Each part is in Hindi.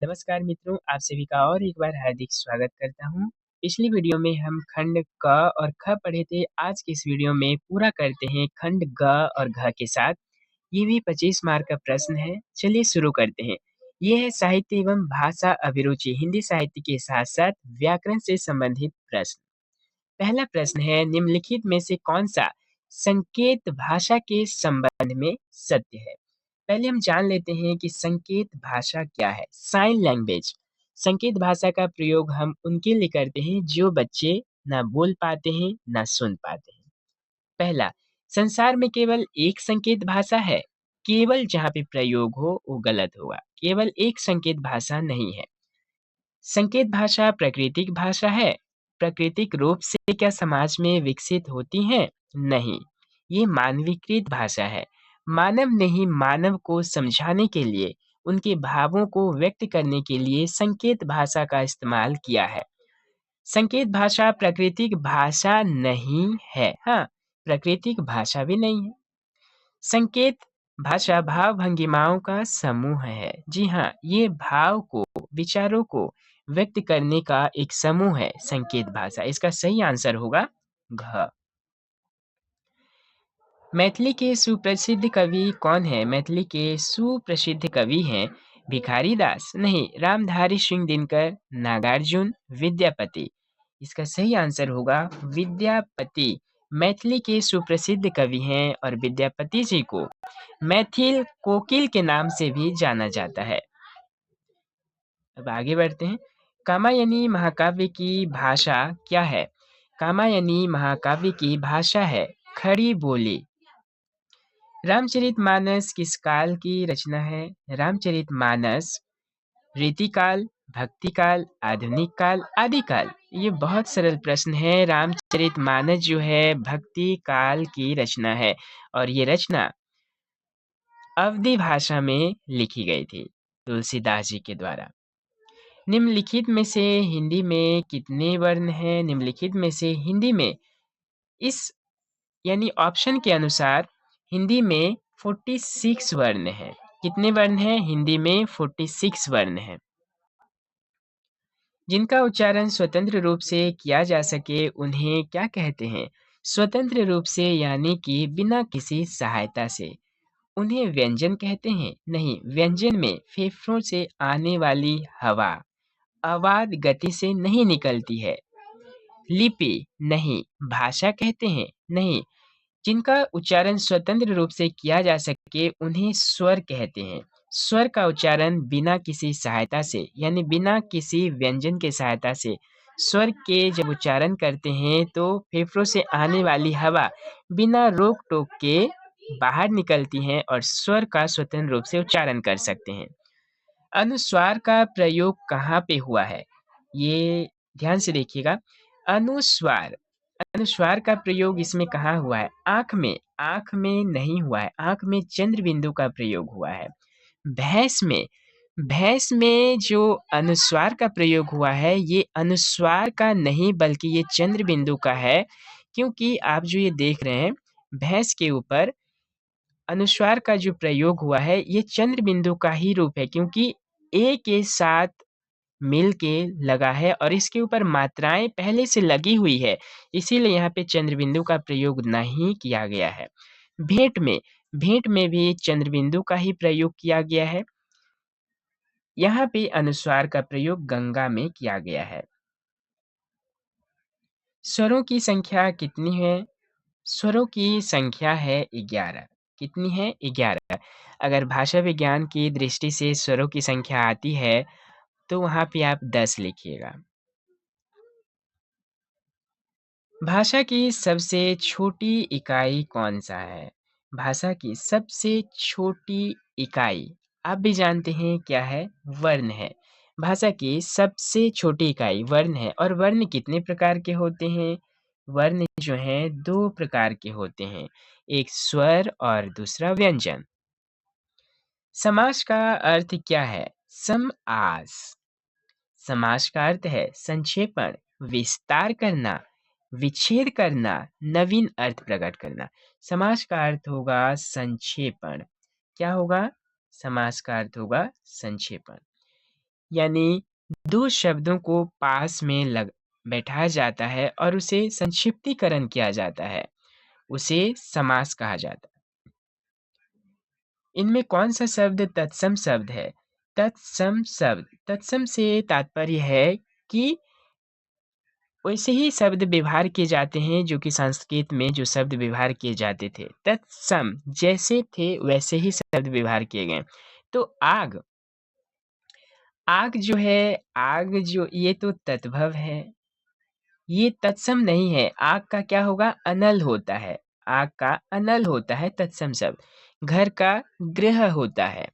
नमस्कार मित्रों, आप सभी का और एक बार हार्दिक स्वागत करता हूँ। पिछली वीडियो में हम खंड क और ख पढ़े थे। आज की इस वीडियो में पूरा करते हैं खंड ग और घ के साथ। ये भी 25 मार्क का प्रश्न है। चलिए शुरू करते हैं। ये है साहित्य एवं भाषा अभिरुचि, हिंदी साहित्य के साथ-साथ व्याकरण से संबंधित प्रश्न। पहला प्रश्न है, निम्नलिखित में से कौन-सा संकेत भाषा के संबंध में सत्य है? पहले हम जान लेते हैं कि संकेत भाषा क्या है। Sign language. संकेत भाषा का प्रयोग हम उनके लिए करते हैं जो बच्चे ना बोल पाते हैं, ना सुन पाते हैं। पहला, संसार में केवल एक संकेत भाषा है। केवल जहाँ पे प्रयोग हो वो गलत होगा। केवल एक संकेत भाषा नहीं है। संकेत भाषा प्राकृतिक भाषा है। प्राकृतिक रूप से क्या समाज में विकसित होती हैं? नहीं, ये मानवीकृत भाषा है। मानव ने ही मानव को समझाने के लिए, उनके भावों को व्यक्त करने के लिए संकेत भाषा का इस्तेमाल किया है। संकेत भाषा प्राकृतिक भाषा नहीं है। हाँ, प्राकृतिक भाषा भी नहीं है। संकेत भाषा भाव भंगिमाओं का समूह है। जी हाँ, ये भाव को, विचारों को व्यक्त करने का एक समूह है संकेत भाषा। इसका सही आंसर होगा घ। मैथिली के सुप्रसिद्ध कवि कौन है? मैथिली के सुप्रसिद्ध कवि हैं भिखारी दास, नहीं, रामधारी सिंह दिनकर, नागार्जुन, विद्यापति। इसका सही आंसर होगा विद्यापति। मैथिली के सुप्रसिद्ध कवि हैं और विद्यापति जी को मैथिल कोकिल के नाम से भी जाना जाता है। अब आगे बढ़ते हैं। कामायनी महाकाव्य की भाषा क्या है? कामायनी महाकाव्य की भाषा है खड़ी बोली। रामचरितमानस किस काल की रचना है? रामचरितमानस रीतिकाल, भक्तिकाल, आधुनिक काल, आदिकाल। ये बहुत सरल प्रश्न है। रामचरितमानस जो है भक्ति काल की रचना है और ये रचना अवधी भाषा में लिखी गई थी तुलसीदास जी के द्वारा। निम्नलिखित में से हिंदी में कितने वर्ण हैं? निम्नलिखित में से हिंदी में इस यानी ऑप्शन के अनुसार हिंदी में 46 वर्ण हैं। कितने वर्ण हैं? हिंदी में 46 वर्ण हैं। जिनका उच्चारण स्वतंत्र रूप से किया जा सके उन्हें क्या कहते हैं? स्वतंत्र रूप से यानी कि बिना किसी सहायता से। उन्हें व्यंजन कहते हैं? नहीं, व्यंजन में फेफड़ों से आने वाली हवा अवाद गति से नहीं निकलती है। लिपि नहीं। भाषा कहते हैं? नहीं। जिनका उच्चारण स्वतंत्र रूप से किया जा सके उन्हें स्वर कहते हैं। स्वर का उच्चारण बिना किसी सहायता से यानी बिना किसी व्यंजन के सहायता से स्वर के जब उच्चारण करते हैं तो फेफड़ों से आने वाली हवा बिना रोक टोक के बाहर निकलती हैं और स्वर का स्वतंत्र रूप से उच्चारण कर सकते हैं। अनुस्वार का प्रयोग कहाँ पे हुआ है? ये ध्यान से देखिएगा। अनुस्वार अनुस्वार का प्रयोग इसमें कहाँ हुआ है? आँख में नहीं हुआ है। आँख में चंद्र बिंदु का प्रयोग हुआ है। भैंस में भैंस में जो अनुस्वार का प्रयोग हुआ है ये अनुस्वार का नहीं बल्कि ये चंद्र बिंदु का है, क्योंकि आप जो ये देख रहे हैं भैंस के ऊपर अनुस्वार का जो प्रयोग हुआ है ये चंद्र बिंदु का ही रूप है, क्योंकि ए के साथ मिल के लगा है और इसके ऊपर मात्राएँ पहले से लगी हुई है, इसीलिए यहाँ पे चंद्र बिंदु का प्रयोग नहीं किया गया है। भेंट में भेंट में भी चंद्र बिंदु का ही प्रयोग किया गया है। यहाँ पे अनुस्वार का प्रयोग गंगा में किया गया है। स्वरों की संख्या कितनी है? स्वरों की संख्या है 11। कितनी है? 11। अगर भाषा विज्ञान की दृष्टि से स्वरों की संख्या आती है, तो वहाँ पे आप 10 लिखिएगा। भाषा की सबसे छोटी इकाई कौन-सा है? भाषा की सबसे छोटी इकाई आप भी जानते हैं क्या है? वर्ण है। भाषा की सबसे छोटी इकाई वर्ण है और वर्ण कितने प्रकार के होते हैं? वर्ण जो हैं 2 प्रकार के होते हैं, एक स्वर और दूसरा व्यंजन। समास का अर्थ क्या है? समास। समास का अर्थ है संक्षेपण, विस्तार करना, विच्छेद करना, नवीन अर्थ प्रकट करना। समास का अर्थ होगा संक्षेपण। क्या होगा? समास का अर्थ होगा संक्षेपण। यानी दो शब्दों को पास में लग बैठाया जाता है और उसे संक्षिप्तीकरण किया जाता है, उसे समास कहा जाता है। इनमें कौन-सा शब्द तत्सम शब्द है? तत्सम से तात्पर्य है कि वैसे ही शब्द व्यवहार किए जाते हैं जो कि संस्कृत में जो शब्द व्यवहार किए जाते थे। तत्सम जैसे थे वैसे ही शब्द व्यवहार किए गए। तो आग, आग जो है, आग जो ये तो तद्भव है, ये तत्सम नहीं है। आग का क्या होगा? अनल होता है। आग का अनल होता है तत्सम शब्द। घर का गृह होता है।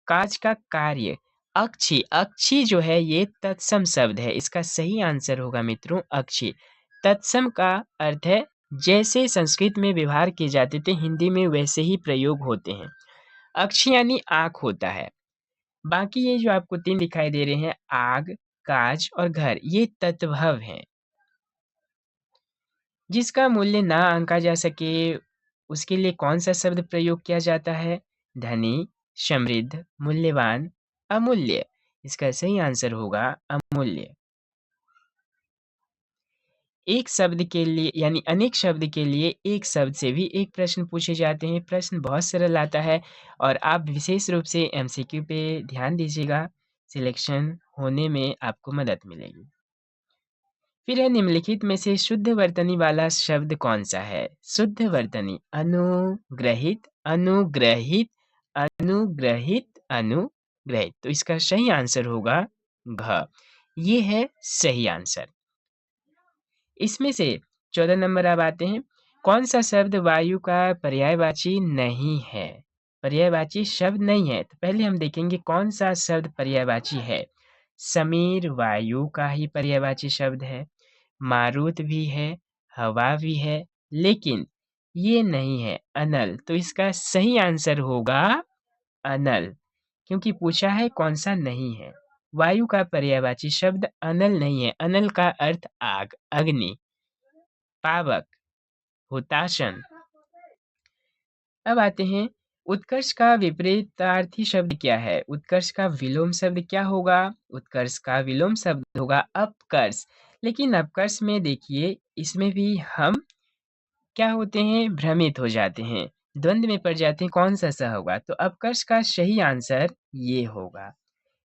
काज का कार्य। अक्षी, अक्षी जो है ये तत्सम शब्द है। इसका सही आंसर होगा मित्रों अक्षी। तत्सम का अर्थ है जैसे संस्कृत में व्यवहार किए जाते थे हिंदी में वैसे ही प्रयोग होते हैं। अक्षी यानी आँख होता है। बाकी ये जो आपको 3 दिखाई दे रहे हैं आग, काज और घर ये तत्भव हैं। जिसका मूल्य ना आंका जा सके उसके लिए कौन-सा शब्द प्रयोग किया जाता है? धनी, समृद्ध, मूल्यवान, अमूल्य। इसका सही आंसर होगा अमूल्य। एक शब्द के लिए यानी अनेक शब्द के लिए एक शब्द से भी एक प्रश्न पूछे जाते हैं। प्रश्न बहुत सरल आता है और आप विशेष रूप से एमसीक्यू पे ध्यान दीजिएगा, सिलेक्शन होने में आपको मदद मिलेगी। फिर है निम्नलिखित में से शुद्ध वर्तनी वाला शब्द कौन-सा है? शुद्ध वर्तनी अनुग्रहित, अनुग्रहित, अनुग्रहित, अनुग्रहित। तो इसका सही आंसर होगा घ। ये है सही आंसर। इसमें से 14 नंबर अब आते हैं। कौन-सा शब्द वायु का पर्यायवाची नहीं है? पर्यायवाची शब्द नहीं है। तो पहले हम देखेंगे कौन-सा शब्द पर्यायवाची है। समीर वायु का ही पर्यायवाची शब्द है। मारुत भी है, हवा भी है, लेकिन ये नहीं है अनल। तो इसका सही आंसर होगा अनल, क्योंकि पूछा है कौन-सा नहीं है। वायु का पर्यायवाची शब्द अनल नहीं है। अनल का अर्थ आग, अग्नि, पावक, हुताशन। अब आते हैं उत्कर्ष का विपरीतार्थी शब्द क्या है? उत्कर्ष का विलोम शब्द क्या होगा? उत्कर्ष का विलोम शब्द होगा अपकर्ष। लेकिन अपकर्ष में देखिए इसमें भी हम क्या होते हैं? भ्रमित हो जाते हैं, द्वंद में पड़ जाते हैं कौन-सा स होगा? तो अपकर्ष का सही आंसर ये होगा।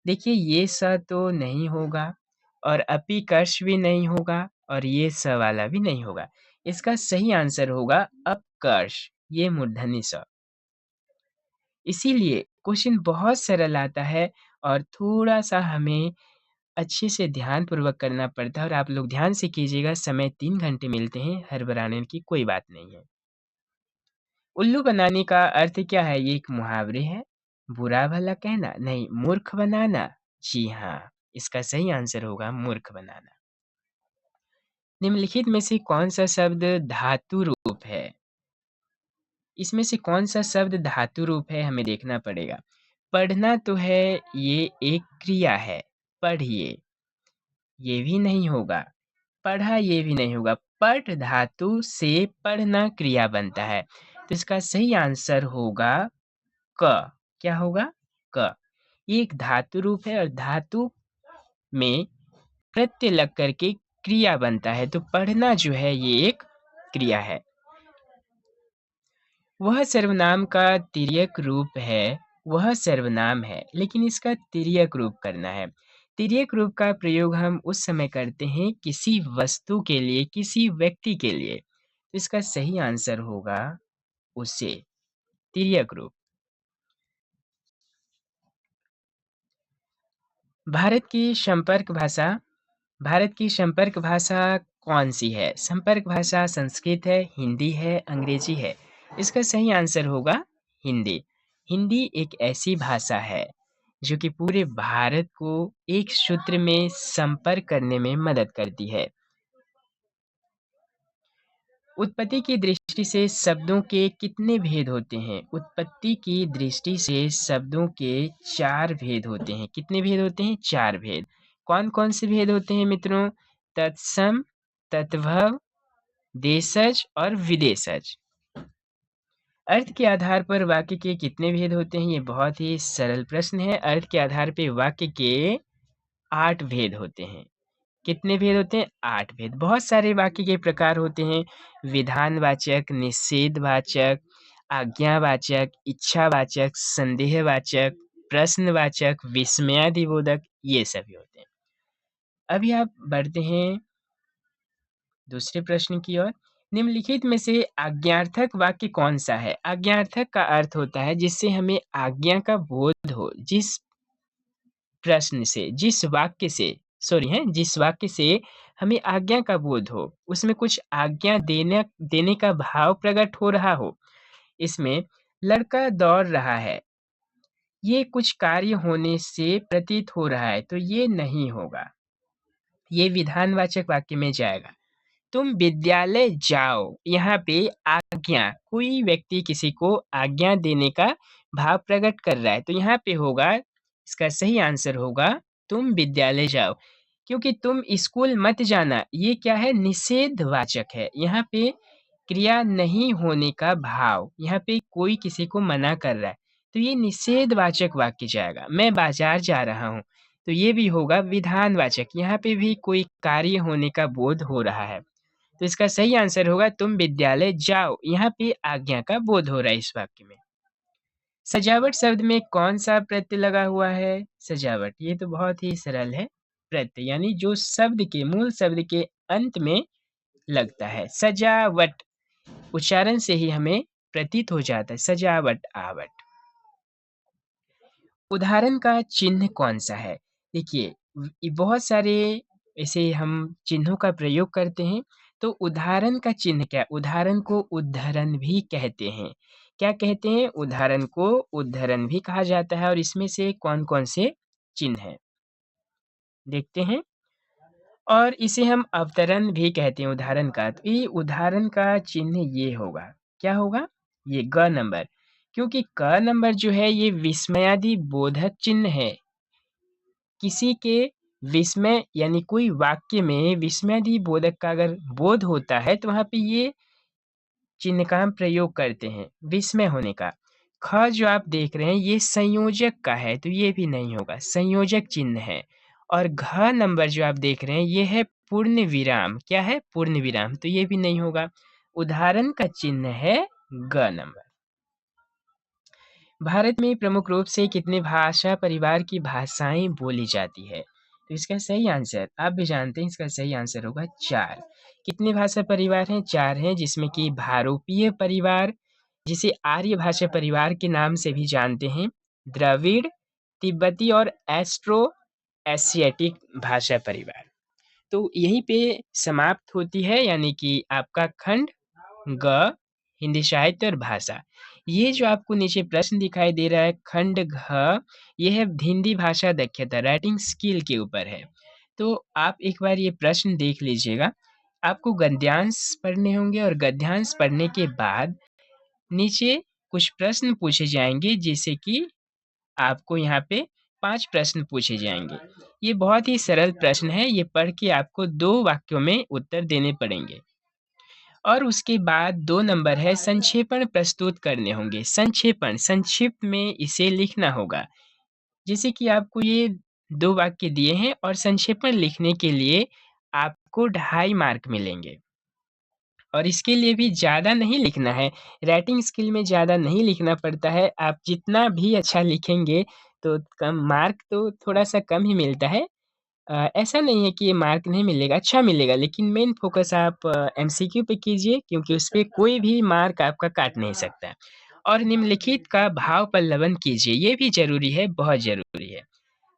देखिए ये स तो नहीं होगा और अपिकर्ष भी नहीं होगा और ये स वाला भी नहीं होगा। इसका सही आंसर होगा अपकर्ष, ये मूर्धन्य स। इसीलिए क्वेश्चन बहुत सरल आता है और थोड़ा-सा हमें अच्छे से ध्यानपूर्वक करना पड़ता है और आप लोग ध्यान से कीजिएगा, समय 3 घंटे मिलते हैं, हड़बड़ाने की कोई बात नहीं है। उल्लू बनाने का अर्थ क्या है? ये एक मुहावरे है। बुरा-भला कहना? नहीं, मूर्ख बनाना। जी हाँ, इसका सही आंसर होगा मूर्ख बनाना। निम्नलिखित में से कौन-सा शब्द धातु रूप है? इसमें से कौन-सा शब्द धातु रूप है हमें देखना पड़ेगा। पढ़ना तो है, ये एक क्रिया है, पढ़िए, ये भी नहीं होगा। पढ़ा ये भी नहीं होगा। पठ धातु से पढ़ना क्रिया बनता है। तो इसका सही आंसर होगा क। क्या होगा? क। ये एक धातु रूप है और धातु में प्रत्यय लग कर के क्रिया बनता है। तो पढ़ना जो है ये एक क्रिया है। वह सर्वनाम का तिर्यक रूप है, वह सर्वनाम है, लेकिन इसका तिर्यक रूप करना है। तिर्यक रूप का प्रयोग हम उस समय करते हैं किसी वस्तु के लिए, किसी व्यक्ति के लिए। तो इसका सही आंसर होगा उसे, तिर्यक रूप। भारत की संपर्क भाषा भारत की संपर्क भाषा कौन-सी है? संपर्क भाषा संस्कृत है, हिंदी है, अंग्रेजी है। इसका सही आंसर होगा हिंदी। हिंदी एक ऐसी भाषा है जो कि पूरे भारत को एक सूत्र में संपर्क करने में मदद करती है। उत्पत्ति की दृष्टि से शब्दों के कितने भेद होते हैं? उत्पत्ति की दृष्टि से शब्दों के 4 भेद होते हैं। कितने भेद होते हैं? 4 भेद। कौन-कौन से भेद होते हैं मित्रों? तत्सम, तद्भव, देशज और विदेशज। अर्थ के आधार पर वाक्य के कितने भेद होते हैं? ये बहुत ही सरल प्रश्न है। अर्थ के आधार पे वाक्य के 8 भेद होते हैं। कितने भेद होते हैं? 8 भेद। बहुत सारे वाक्य के प्रकार होते हैं, विधानवाचक, निषेधवाचक, आज्ञावाचक, इच्छावाचक, संदेहवाचक, प्रश्नवाचक, विस्मयादिबोधक, ये सभी होते हैं। अभी आप बढ़ते हैं दूसरे प्रश्न की ओर। निम्नलिखित में से आज्ञार्थक वाक्य कौन-सा है? आज्ञार्थक का अर्थ होता है जिससे हमें आज्ञा का बोध हो। जिस वाक्य से हमें आज्ञा का बोध हो, उसमें कुछ आज्ञा देने देने का भाव प्रकट हो रहा हो। इसमें लड़का दौड़ रहा है, ये कुछ कार्य होने से प्रतीत हो रहा है, तो ये नहीं होगा। ये विधानवाचक वाक्य में जाएगा। तुम विद्यालय जाओ, यहाँ पे आज्ञा, कोई व्यक्ति किसी को आज्ञा देने का भाव प्रकट कर रहा है, तो यहाँ पे होगा, इसका सही आंसर होगा तुम विद्यालय जाओ। क्योंकि तुम स्कूल मत जाना, ये क्या है? निषेधवाचक है। यहाँ पे क्रिया नहीं होने का भाव, यहाँ पे कोई किसी को मना कर रहा है, तो ये निषेधवाचक वाक्य जाएगा। मैं बाजार जा रहा हूँ, तो ये भी होगा विधानवाचक, यहाँ पे भी कोई कार्य होने का बोध हो रहा है। तो इसका सही आंसर होगा तुम विद्यालय जाओ, यहाँ पे आज्ञा का बोध हो रहा है इस वाक्य में। सजावट शब्द में कौन-सा प्रत्यय लगा हुआ है? सजावट, ये तो बहुत ही सरल है। प्रत्यय यानी जो शब्द के मूल शब्द के अंत में लगता है। सजावट, उच्चारण से ही हमें प्रतीत हो जाता है सजावट, आवट। उदाहरण का चिन्ह कौन-सा है? देखिए, बहुत सारे ऐसे हम चिन्हों का प्रयोग करते हैं, तो उदाहरण का चिन्ह क्या है? उदाहरण को उद्धरण भी कहते हैं। क्या कहते हैं? उदाहरण को उद्धरण भी कहा जाता है और इसमें से कौन-कौन से चिन्ह हैं? देखते हैं। और इसे हम अवतरण भी कहते हैं उदाहरण का। तो ये उदाहरण का चिन्ह ये होगा, क्या होगा? ये ग नंबर, क्योंकि क नंबर जो है ये विस्मयादि बोधक चिन्ह है। किसी के विस्मय यानी कोई वाक्य में विस्मयादि बोधक का अगर बोध होता है तो वहाँ पे ये चिन्ह का हम प्रयोग करते हैं, विस्मय होने का। ख जो आप देख रहे हैं ये संयोजक का है, तो ये भी नहीं होगा, संयोजक चिन्ह है। और घ नंबर जो आप देख रहे हैं ये है पूर्ण विराम, क्या है? पूर्ण विराम, तो ये भी नहीं होगा। उदाहरण का चिन्ह है ग नंबर। भारत में प्रमुख रूप से कितने भाषा परिवार की भाषाएं बोली जाती है? तो इसका सही आंसर आप भी जानते हैं, इसका सही आंसर होगा 4। कितने भाषा परिवार हैं? 4 हैं, जिसमें कि भारोपीय परिवार, जिसे आर्य भाषा परिवार के नाम से भी जानते हैं, द्रविड़, तिब्बती और एस्ट्रो एशियाटिक भाषा परिवार। तो यहीं पे समाप्त होती है, यानी कि आपका खंड ग, हिंदी साहित्य और भाषा। ये जो आपको नीचे प्रश्न दिखाई दे रहा है खंड घ, ये है हिंदी भाषा दक्षता, राइटिंग स्किल के ऊपर है। तो आप एक बार ये प्रश्न देख लीजिएगा। आपको गद्यांश पढ़ने होंगे और गद्यांश पढ़ने के बाद नीचे कुछ प्रश्न पूछे जाएँगे, जैसे कि आपको यहाँ पे 5 प्रश्न पूछे जाएँगे। ये बहुत ही सरल प्रश्न है, ये पढ़ के आपको 2 वाक्यों में उत्तर देने पड़ेंगे। और उसके बाद 2 नंबर है संक्षेपण प्रस्तुत करने होंगे। संक्षेपण, संक्षिप्त में इसे लिखना होगा। जैसे कि आपको ये 2 वाक्य दिए हैं और संक्षेपण लिखने के लिए आपको 2.5 मार्क मिलेंगे। और इसके लिए भी ज़्यादा नहीं लिखना है, राइटिंग स्किल में ज़्यादा नहीं लिखना पड़ता है। आप जितना भी अच्छा लिखेंगे तो कम मार्क तो थोड़ा-सा कम ही मिलता है। ऐसा नहीं है कि ये मार्क नहीं मिलेगा, अच्छा मिलेगा, लेकिन मेन फ़ोकस आप एमसीक्यू पे कीजिए, क्योंकि उसपे कोई भी मार्क आपका काट नहीं सकता। और निम्नलिखित का भाव पल्लवन कीजिए, ये भी ज़रूरी है, बहुत ज़रूरी है।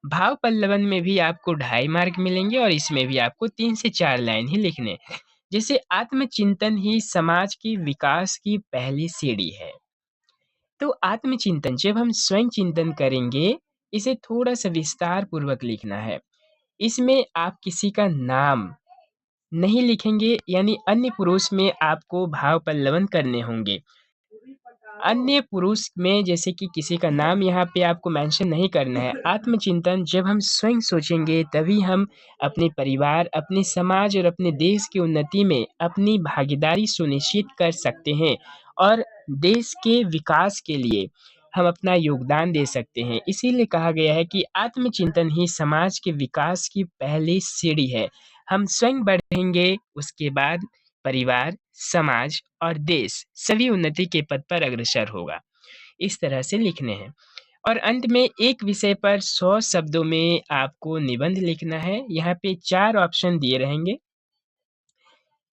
भाव पल्लवन में भी आपको 2.5 मार्क मिलेंगे और इसमें भी आपको 3 से 4 लाइन ही लिखने हैं। जैसे आत्मचिंतन ही समाज के विकास की पहली सीढ़ी है। तो आत्मचिंतन जब हम स्वयं चिंतन करेंगे, इसे थोड़ा-सा विस्तार पूर्वक लिखना है। इसमें आप किसी का नाम नहीं लिखेंगे, यानी अन्य पुरुष में आपको भाव पल्लवन करने होंगे। अन्य पुरुष में जैसे कि किसी का नाम यहाँ पे आपको मेंशन नहीं करना है। आत्मचिंतन जब हम स्वयं सोचेंगे तभी हम अपने परिवार, अपने समाज और अपने देश की उन्नति में अपनी भागीदारी सुनिश्चित कर सकते हैं और देश के विकास के लिए हम अपना योगदान दे सकते हैं। इसीलिए कहा गया है कि आत्मचिंतन ही समाज के विकास की पहली सीढ़ी है। हम स्वयं बढ़ेंगे, उसके बाद परिवार, समाज और देश सभी उन्नति के पथ पर अग्रसर होगा। इस तरह से लिखने हैं। और अंत में एक विषय पर 100 शब्दों में आपको निबंध लिखना है। यहाँ पे 4 ऑप्शन दिए रहेंगे।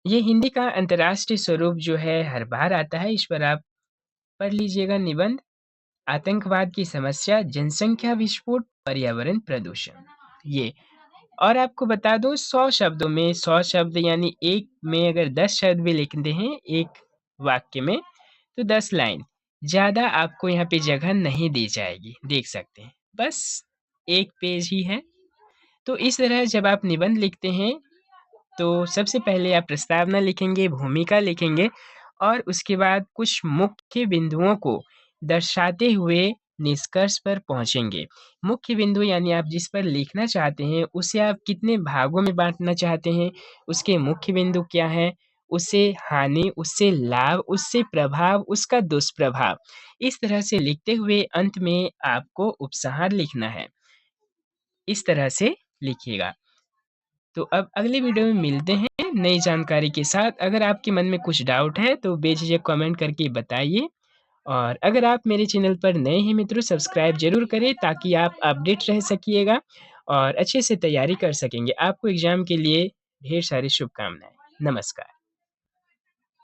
ये हिंदी का अंतर्राष्ट्रीय स्वरूप जो है हर बार आता है, इस पर आप पढ़ लीजिएगा निबंध। आतंकवाद की समस्या, जनसंख्या विस्फोट, पर्यावरण प्रदूषण। ये और आपको बता दूँ 100 शब्दों में 100 शब्द यानी एक में अगर 10 शब्द भी लिखते हैं एक वाक्य में तो 10 लाइन। ज़्यादा आपको यहाँ पे जगह नहीं दी जाएगी, देख सकते हैं। बस 1 पेज ही है। तो इस तरह जब आप निबंध लिखते हैं तो सबसे पहले आप प्रस्तावना लिखेंगे, भूमिका लिखेंगे और उसके बाद कुछ मुख्य बिंदुओं को दर्शाते हुए निष्कर्ष पर पहुँचेंगे। मुख्य बिंदु यानी आप जिस पर लिखना चाहते हैं, उसे आप कितने भागों में बाँटना चाहते हैं, उसके मुख्य बिंदु क्या हैं, उससे हानि, उससे लाभ, उससे प्रभाव, उसका दुष्प्रभाव। इस तरह से लिखते हुए अंत में आपको उपसंहार लिखना है। इस तरह से लिखिएगा। तो अब अगले वीडियो में मिलते हैं नई जानकारी के साथ। अगर आपके मन में कुछ डाउट है तो बेझिझक कमेंट करके बताइए और अगर आप मेरे चैनल पर नए हैं मित्रों सब्सक्राइब ज़रूर करें ताकि आप अपडेट रह सकिएगा और अच्छे से तैयारी कर सकेंगे। आपको एग्ज़ाम के लिए ढेर सारी शुभकामनाएँ। नमस्कार।